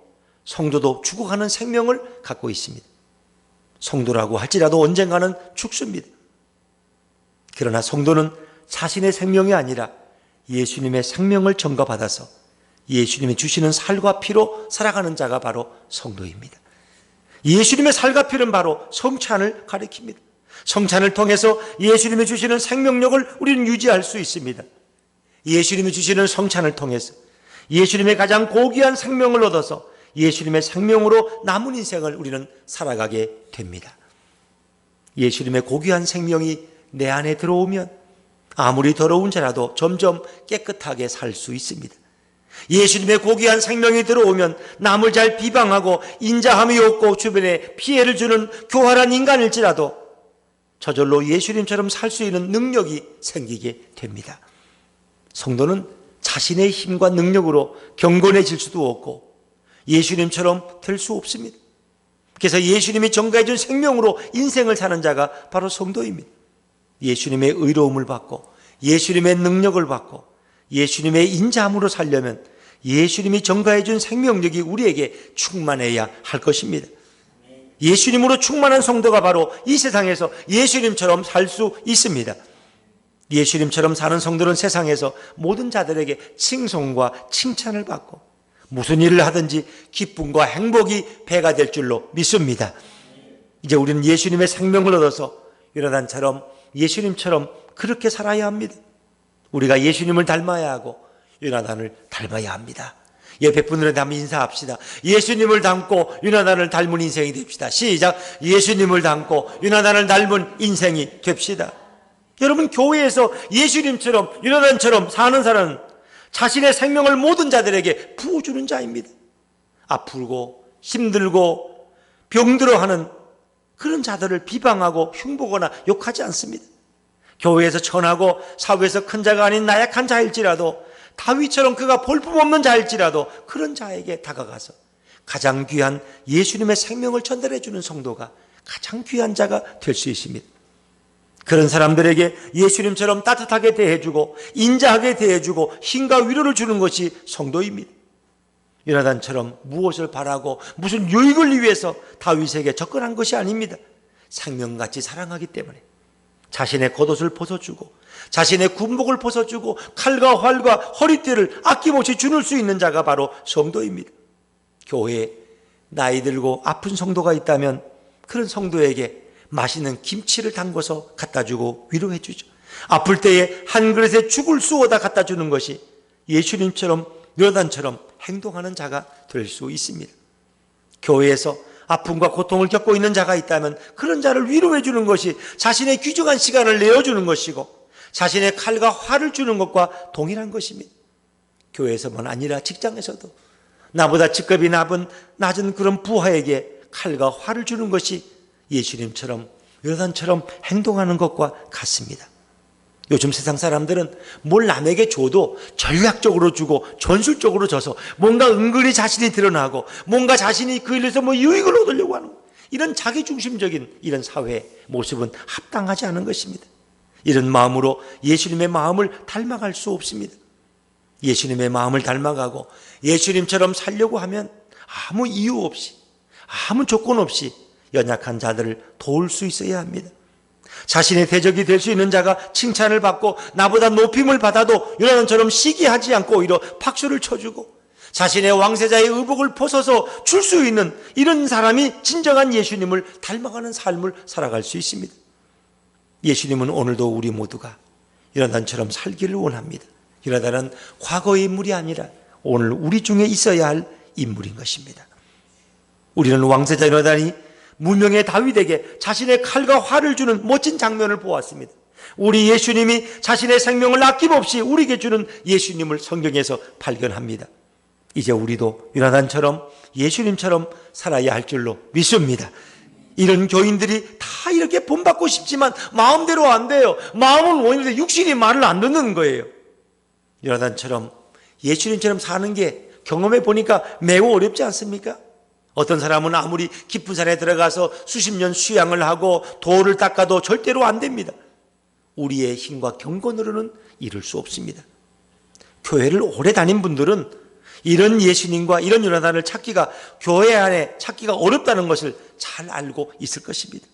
성도도 죽어가는 생명을 갖고 있습니다. 성도라고 할지라도 언젠가는 죽습니다. 그러나 성도는 자신의 생명이 아니라 예수님의 생명을 전가받아서 예수님이 주시는 살과 피로 살아가는 자가 바로 성도입니다. 예수님의 살과 피는 바로 성찬을 가리킵니다. 성찬을 통해서 예수님이 주시는 생명력을 우리는 유지할 수 있습니다. 예수님이 주시는 성찬을 통해서 예수님의 가장 고귀한 생명을 얻어서 예수님의 생명으로 남은 인생을 우리는 살아가게 됩니다. 예수님의 고귀한 생명이 내 안에 들어오면 아무리 더러운 자라도 점점 깨끗하게 살 수 있습니다. 예수님의 고귀한 생명이 들어오면 남을 잘 비방하고 인자함이 없고 주변에 피해를 주는 교활한 인간일지라도 저절로 예수님처럼 살 수 있는 능력이 생기게 됩니다. 성도는 자신의 힘과 능력으로 경건해질 수도 없고 예수님처럼 될 수 없습니다. 그래서 예수님이 전가해 준 생명으로 인생을 사는 자가 바로 성도입니다. 예수님의 의로움을 받고 예수님의 능력을 받고 예수님의 인자함으로 살려면 예수님이 전가해 준 생명력이 우리에게 충만해야 할 것입니다. 예수님으로 충만한 성도가 바로 이 세상에서 예수님처럼 살 수 있습니다. 예수님처럼 사는 성도는 세상에서 모든 자들에게 칭송과 칭찬을 받고 무슨 일을 하든지 기쁨과 행복이 배가 될 줄로 믿습니다. 이제 우리는 예수님의 생명을 얻어서 요나단처럼 예수님처럼 그렇게 살아야 합니다. 우리가 예수님을 닮아야 하고 요나단을 닮아야 합니다. 옆에 분들한테 한번 인사합시다. 예수님을 닮고 요나단을 닮은 인생이 됩시다. 시작. 예수님을 닮고 요나단을 닮은 인생이 됩시다. 여러분, 교회에서 예수님처럼 요나단처럼 사는 사람은 자신의 생명을 모든 자들에게 부어주는 자입니다. 아프고 힘들고 병들어하는 그런 자들을 비방하고 흉보거나 욕하지 않습니다. 교회에서 천하고 사회에서 큰 자가 아닌 나약한 자일지라도 다윗처럼 그가 볼품없는 자일지라도 그런 자에게 다가가서 가장 귀한 예수님의 생명을 전달해 주는 성도가 가장 귀한 자가 될 수 있습니다. 그런 사람들에게 예수님처럼 따뜻하게 대해주고 인자하게 대해주고 힘과 위로를 주는 것이 성도입니다. 요나단처럼 무엇을 바라고 무슨 유익을 위해서 다윗에게 접근한 것이 아닙니다. 생명같이 사랑하기 때문에 자신의 겉옷을 벗어주고 자신의 군복을 벗어주고 칼과 활과 허리띠를 아낌없이 주는 수 있는 자가 바로 성도입니다. 교회에 나이 들고 아픈 성도가 있다면 그런 성도에게 맛있는 김치를 담궈서 갖다 주고 위로해 주죠. 아플 때에 한 그릇에 죽을 쑤어다 갖다 주는 것이 예수님처럼 요나단처럼 행동하는 자가 될 수 있습니다. 교회에서 아픔과 고통을 겪고 있는 자가 있다면 그런 자를 위로해 주는 것이 자신의 귀중한 시간을 내어주는 것이고 자신의 칼과 활을 주는 것과 동일한 것입니다. 교회에서만 아니라 직장에서도 나보다 직급이 낮은 그런 부하에게 칼과 활을 주는 것이 예수님처럼 요나단처럼 행동하는 것과 같습니다. 요즘 세상 사람들은 뭘 남에게 줘도 전략적으로 주고 전술적으로 줘서 뭔가 은근히 자신이 드러나고 뭔가 자신이 그 일에서 유익을 얻으려고 하는 이런 자기중심적인 이런 사회의 모습은 합당하지 않은 것입니다. 이런 마음으로 예수님의 마음을 닮아갈 수 없습니다. 예수님의 마음을 닮아가고 예수님처럼 살려고 하면 아무 이유 없이 아무 조건 없이 연약한 자들을 도울 수 있어야 합니다. 자신의 대적이 될 수 있는 자가 칭찬을 받고 나보다 높임을 받아도 요나단처럼 시기하지 않고 오히려 박수를 쳐주고 자신의 왕세자의 의복을 벗어서 줄 수 있는 이런 사람이 진정한 예수님을 닮아가는 삶을 살아갈 수 있습니다. 예수님은 오늘도 우리 모두가 요나단처럼 살기를 원합니다. 요나단은 과거의 인물이 아니라 오늘 우리 중에 있어야 할 인물인 것입니다. 우리는 왕세자 요나단이 무명의 다윗에게 자신의 칼과 활을 주는 멋진 장면을 보았습니다. 우리 예수님이 자신의 생명을 아낌없이 우리에게 주는 예수님을 성경에서 발견합니다. 이제 우리도 요나단처럼 예수님처럼 살아야 할 줄로 믿습니다. 이런 교인들이 다 이렇게 본받고 싶지만 마음대로 안 돼요. 마음은 원인데 육신이 말을 안 듣는 거예요. 요나단처럼 예수님처럼 사는 게 경험해 보니까 매우 어렵지 않습니까? 어떤 사람은 아무리 깊은 산에 들어가서 수십 년 수양을 하고 돌을 닦아도 절대로 안 됩니다. 우리의 힘과 경건으로는 이룰 수 없습니다. 교회를 오래 다닌 분들은 이런 예수님과 이런 요나단을 찾기가, 교회 안에 찾기가 어렵다는 것을 잘 알고 있을 것입니다.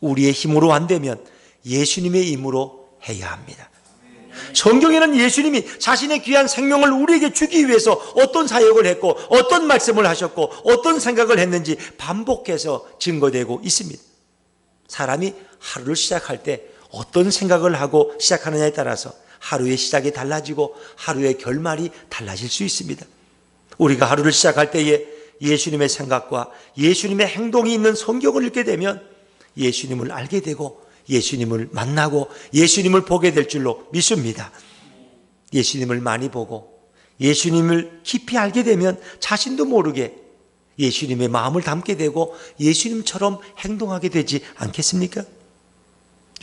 우리의 힘으로 안 되면 예수님의 힘으로 해야 합니다. 성경에는 예수님이 자신의 귀한 생명을 우리에게 주기 위해서 어떤 사역을 했고 어떤 말씀을 하셨고 어떤 생각을 했는지 반복해서 증거되고 있습니다. 사람이 하루를 시작할 때 어떤 생각을 하고 시작하느냐에 따라서 하루의 시작이 달라지고 하루의 결말이 달라질 수 있습니다. 우리가 하루를 시작할 때에 예수님의 생각과 예수님의 행동이 있는 성경을 읽게 되면 예수님을 알게 되고 예수님을 만나고 예수님을 보게 될 줄로 믿습니다. 예수님을 많이 보고 예수님을 깊이 알게 되면 자신도 모르게 예수님의 마음을 담게 되고 예수님처럼 행동하게 되지 않겠습니까?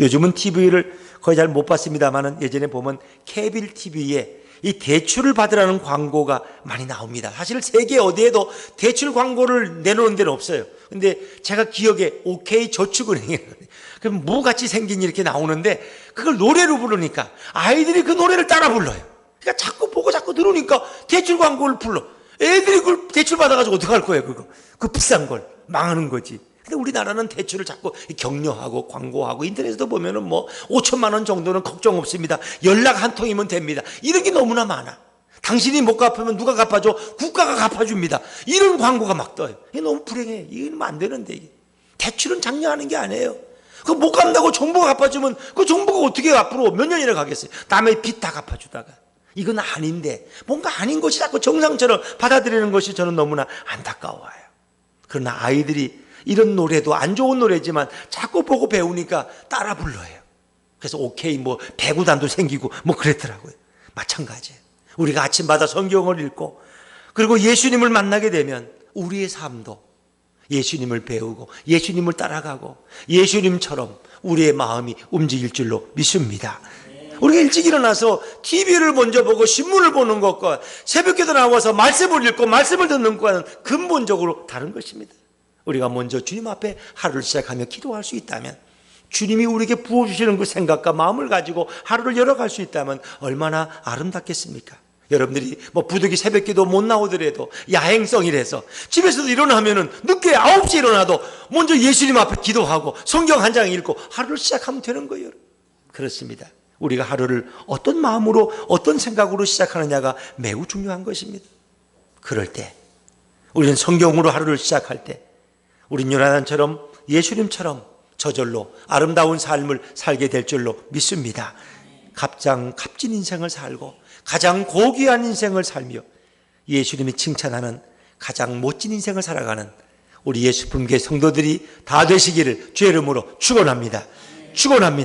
요즘은 TV를 거의 잘 못 봤습니다만 예전에 보면 케이블 TV에 이 대출을 받으라는 광고가 많이 나옵니다. 사실 세계 어디에도 대출 광고를 내놓은 데는 없어요. 근데 제가 기억에 OK 저축은행이에요. 그럼 무같이 생긴 이렇게 나오는데 그걸 노래로 부르니까 아이들이 그 노래를 따라 불러요. 그러니까 자꾸 보고 자꾸 들으니까 대출 광고를 불러. 애들이 그걸 대출 받아가지고 어떡할 거예요, 그거. 그 비싼 걸. 망하는 거지. 근데 우리나라는 대출을 자꾸 격려하고 광고하고 인터넷에도 보면은 뭐 5천만 원 정도는 걱정 없습니다. 연락 한 통이면 됩니다. 이런 게 너무나 많아. 당신이 못 갚으면 누가 갚아줘? 국가가 갚아줍니다. 이런 광고가 막 떠요. 이게 너무 불행해. 이러면 안 되는데. 이게. 대출은 장려하는 게 아니에요. 그거 못 갚는다고 정부가 갚아주면 그 정부가 어떻게 앞으로 몇 년이나 가겠어요? 남의 빚 다 갚아주다가. 이건 아닌데 뭔가 아닌 것이 자꾸 정상처럼 받아들이는 것이 저는 너무나 안타까워요. 그러나 아이들이 이런 노래도 안 좋은 노래지만 자꾸 보고 배우니까 따라 불러요. 그래서 오케이 뭐 배구단도 생기고 뭐 그랬더라고요. 마찬가지예요. 우리가 아침마다 성경을 읽고 그리고 예수님을 만나게 되면 우리의 삶도 예수님을 배우고 예수님을 따라가고 예수님처럼 우리의 마음이 움직일 줄로 믿습니다. 우리가 일찍 일어나서 TV를 먼저 보고 신문을 보는 것과 새벽기도 나와서 말씀을 읽고 말씀을 듣는 것과는 근본적으로 다른 것입니다. 우리가 먼저 주님 앞에 하루를 시작하며 기도할 수 있다면 주님이 우리에게 부어주시는 그 생각과 마음을 가지고 하루를 열어갈 수 있다면 얼마나 아름답겠습니까? 여러분들이 뭐 부득이 새벽기도 못 나오더라도 야행성이라서 집에서도 일어나면은 늦게 9시에 일어나도 먼저 예수님 앞에 기도하고 성경 한 장 읽고 하루를 시작하면 되는 거예요. 그렇습니다. 우리가 하루를 어떤 마음으로 어떤 생각으로 시작하느냐가 매우 중요한 것입니다. 그럴 때 우리는 성경으로 하루를 시작할 때 우린 요나단처럼 예수님처럼 저절로 아름다운 삶을 살게 될 줄로 믿습니다. 값진 인생을 살고 가장 고귀한 인생을 살며 예수님이 칭찬하는 가장 멋진 인생을 살아가는 우리 예수품교회 성도들이 다 되시기를 주의 이름으로 축원합니다. 축원합니다.